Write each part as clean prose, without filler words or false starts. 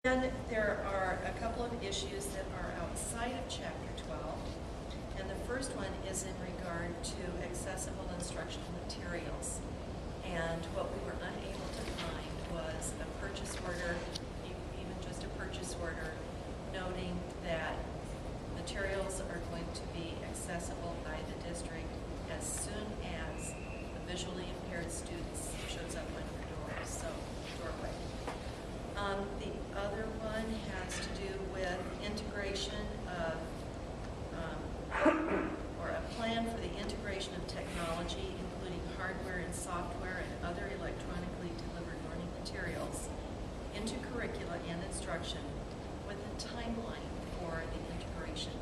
And there are a couple of issues that are outside of Chapter 12. And the first one is in regard to accessible instructional materials. And what we were unable to find was a purchase order, even just a purchase order, noting that materials are going to be accessible by the district as soon as the visually impaired students shows up on your doorway. The other one has to do with integration of, or a plan for the integration of technology, including hardware and software and other electronically delivered learning materials, into curricula and instruction with a timeline for the integration.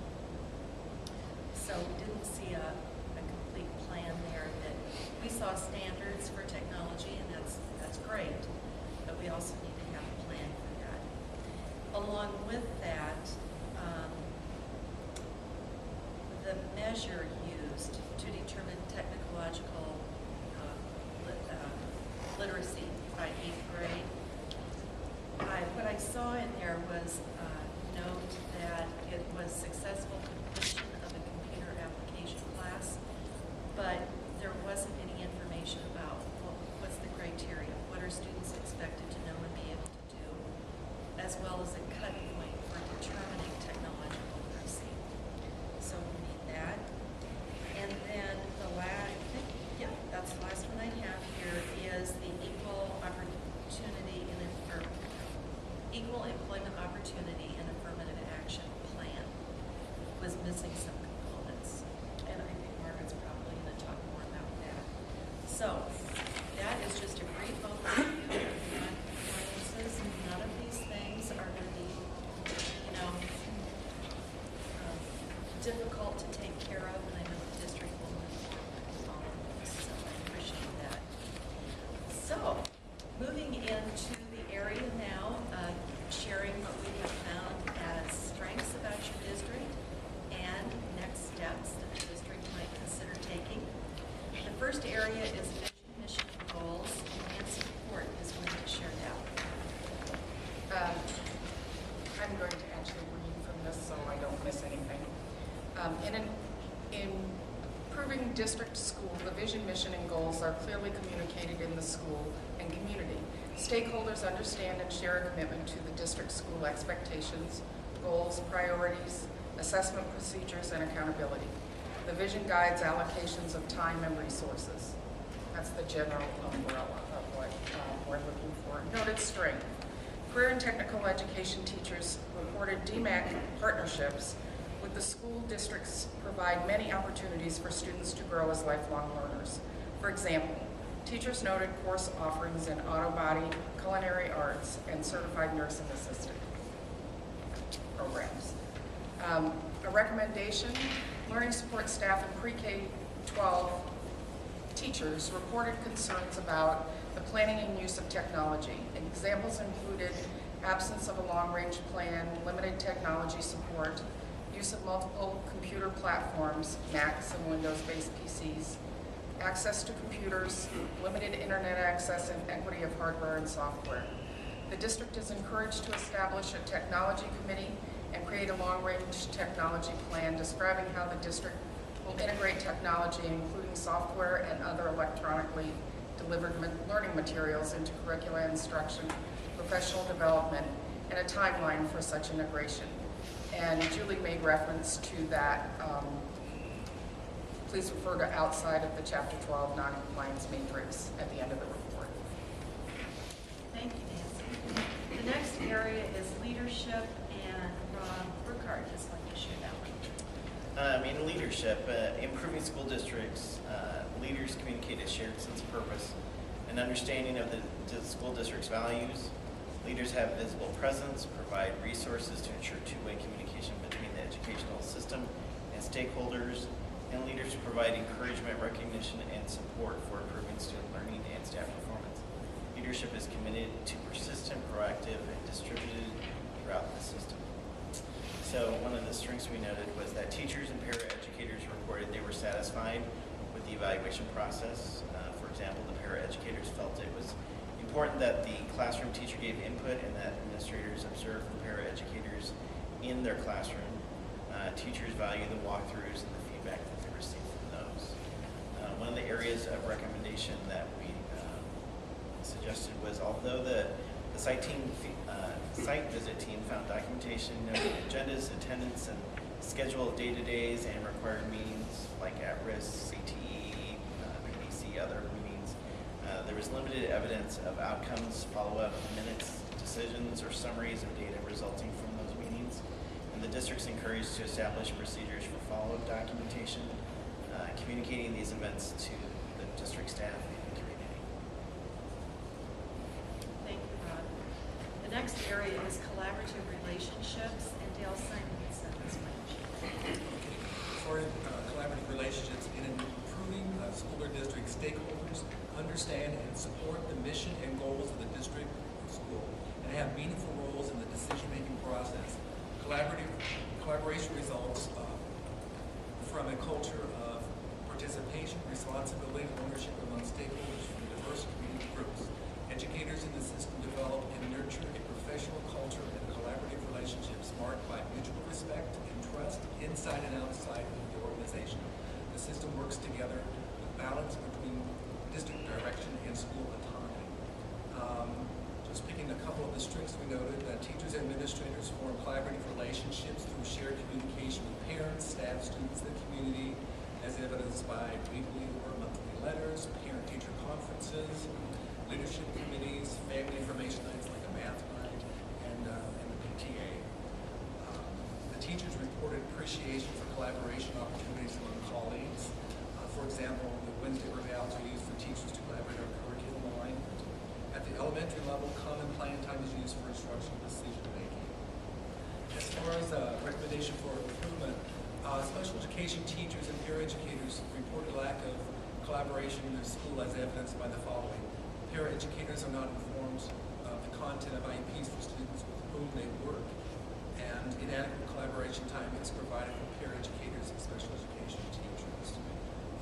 So we didn't see a complete plan there. That we saw standards for technology, and that's great, but we also need to have a plan for that. Along with that, the measure used to determine technological literacy by 8th grade, what I saw in there was a note that it was successful completion of a computer application class, but there wasn't any information about what's the criteria, what are students expected to know and be able to do, as well as a cut point for determining technological literacy. So we need that. And then that's the last one I have here is the equal employment opportunity and affirmative action plan. Was missing some components, and I think Margaret's probably going to talk more about that. So that is just a brief overview of non-compliances. None of these things are going to be, difficult to take care of, and I know the district will move forward with all of this, so I appreciate that. So, moving into the area now, sharing what we have found as strengths about your district and next steps that the district might consider taking. The first area is vision, mission, and goals, and Nancy Ford is going to share that. I'm going to actually read from this so I don't miss anything. In improving district school, the vision, mission, and goals are clearly communicated in the school and community. Stakeholders understand and share a commitment to the district school expectations, goals, priorities, assessment procedures, and accountability. The vision guides allocations of time and resources. That's the general umbrella of what we're looking for. Noted strength. Career and technical education teachers reported DMAC partnerships with the school districts provide many opportunities for students to grow as lifelong learners. For example, teachers noted course offerings in auto body, culinary arts, and certified nursing assistant programs. A recommendation, learning support staff and pre-K-12 teachers reported concerns about the planning and use of technology. Examples included absence of a long-range plan, limited technology support, use of multiple computer platforms, Macs and Windows-based PCs, access to computers, limited internet access, and equity of hardware and software. The district is encouraged to establish a technology committee and create a long-range technology plan describing how the district will integrate technology, including software and other electronically delivered learning materials into curricula instruction, professional development, and a timeline for such integration. And Julie made reference to that. Please refer to outside of the Chapter 12 non-compliance matrix at the end of the report. Thank you, Nancy. The next area is leadership, and Rob Burkhardt is going to share that one. In leadership, improving school districts, leaders communicate a shared sense of purpose, an understanding of the school district's values. Leaders have visible presence, provide resources to ensure two-way communication between the educational system and stakeholders, and leaders provide encouragement, recognition, and support for improving student learning and staff performance. Leadership is committed to persistent, proactive, and distributed throughout the system. So one of the strengths we noted was that teachers and paraeducators reported they were satisfied with the evaluation process. For example, the paraeducators felt it was important that the classroom teacher gave input and that administrators observed in their classroom. Teachers value the walkthroughs and the feedback that they receive from those. One of the areas of recommendation that we suggested was, although the site visit team found documentation noting agendas, attendance, and schedule of day-to-days and required meetings like at-risk, CTE, PDC, other meetings, there was limited evidence of outcomes, follow-up, minutes, decisions, or summaries of data resulting from those meetings. And the district's encouraged to establish procedures for follow-up documentation, communicating these events to the district staff and the community. Thank you, Rod. The next area is collaborative relationships, and Dale Simon has sent this one. For collaborative relationships in improving school or district stakeholders understand and support the mission and goals of the district or school and have meaningful roles in the decision-making process. Collaboration results from a culture of participation, responsibility, and ownership among stakeholders from diverse community groups. Educators in the system develop and nurture a professional culture and collaborative relationships marked by mutual respect and trust inside and outside of the organization. The system works together with balance between district direction and school autonomy. Just picking a couple of the strengths, we noted that teachers and administrators form collaborative relationships through shared communication with parents, staff, students, and the community, as evidenced by weekly or monthly letters, parent-teacher conferences, leadership committees, family information nights like a math night, and the PTA. The teachers reported appreciation for collaboration opportunities among colleagues. For example, the Wednesday revals are used for teachers to collaborate on curriculum alignment. At the elementary level, common plan time is used for instructional decision making. As far as recommendation for improvement, special education teachers and peer educators reported lack of collaboration in their school as evidenced by the following. Peer educators are not informed of the content of IEPs for students with whom they work, and inadequate collaboration time is provided for peer educators and special education teachers.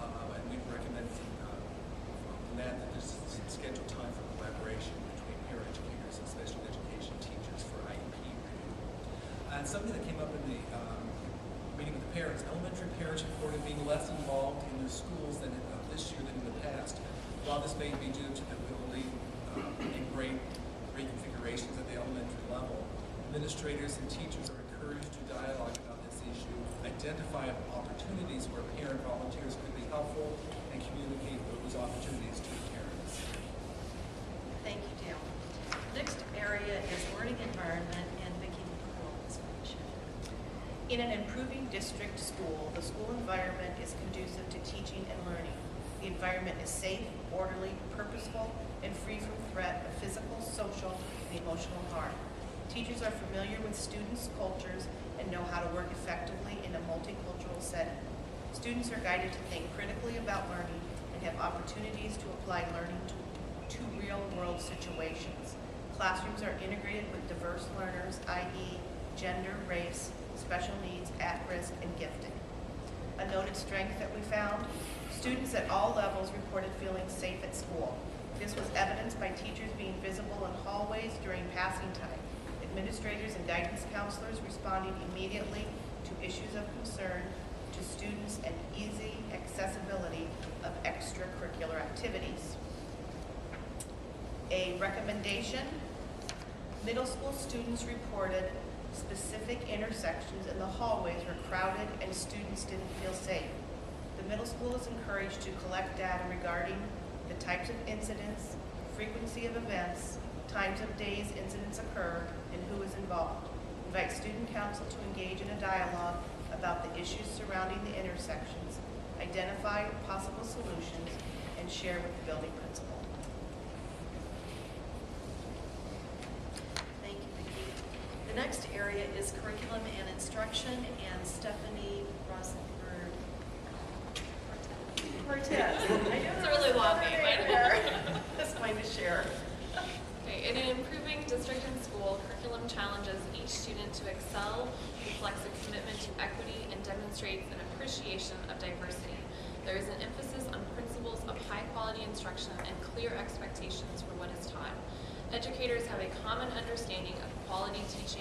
And we've recommended from that there's scheduled time for collaboration between peer educators and special education teachers for IEP review. And something that came up in the meeting with the parents, elementary parents reported being less involved in their schools than this year than in the past. While this may be due to the ability and great reconfigurations at the elementary level, administrators and teachers are encouraged to dialogue about this issue, identify opportunities where parent volunteers could be helpful, and communicate those opportunities to the parents. Thank you, Dale. Next area is learning environment, and Vicki McCool is going to share. In an improving district school, the school environment is conducive to teaching and learning. The environment is safe, orderly, purposeful, and free from threat of physical, social, and emotional harm. Teachers are familiar with students' cultures and know how to work effectively in a multicultural setting. Students are guided to think critically about learning and have opportunities to apply learning to real-world situations. Classrooms are integrated with diverse learners, i.e., gender, race, special needs, at-risk, and gifted. A noted strength that we found, students at all levels reported feeling safe at school. This was evidenced by teachers being visible in hallways during passing time, administrators and guidance counselors responding immediately to issues of concern to students, and easy accessibility of extracurricular activities. A recommendation, middle school students reported specific intersections in the hallways were crowded and students didn't feel safe. The middle school is encouraged to collect data regarding the types of incidents, frequency of events, times of days incidents occur, and who is involved. Invite student council to engage in a dialogue about the issues surrounding the intersections, identify possible solutions, and share with the building principal. Thank you, Vicki. The next area is curriculum and instruction, and Stephanie Rosenberg. Cortez. It's a really long name, I know. Is going to share. Okay, in an improving district and school, curriculum challenges each student to excel, reflects a commitment to equity, and demonstrates an appreciation of diversity. There is an emphasis on principles of high-quality instruction and clear expectations for what is taught. Educators have a common understanding of quality teaching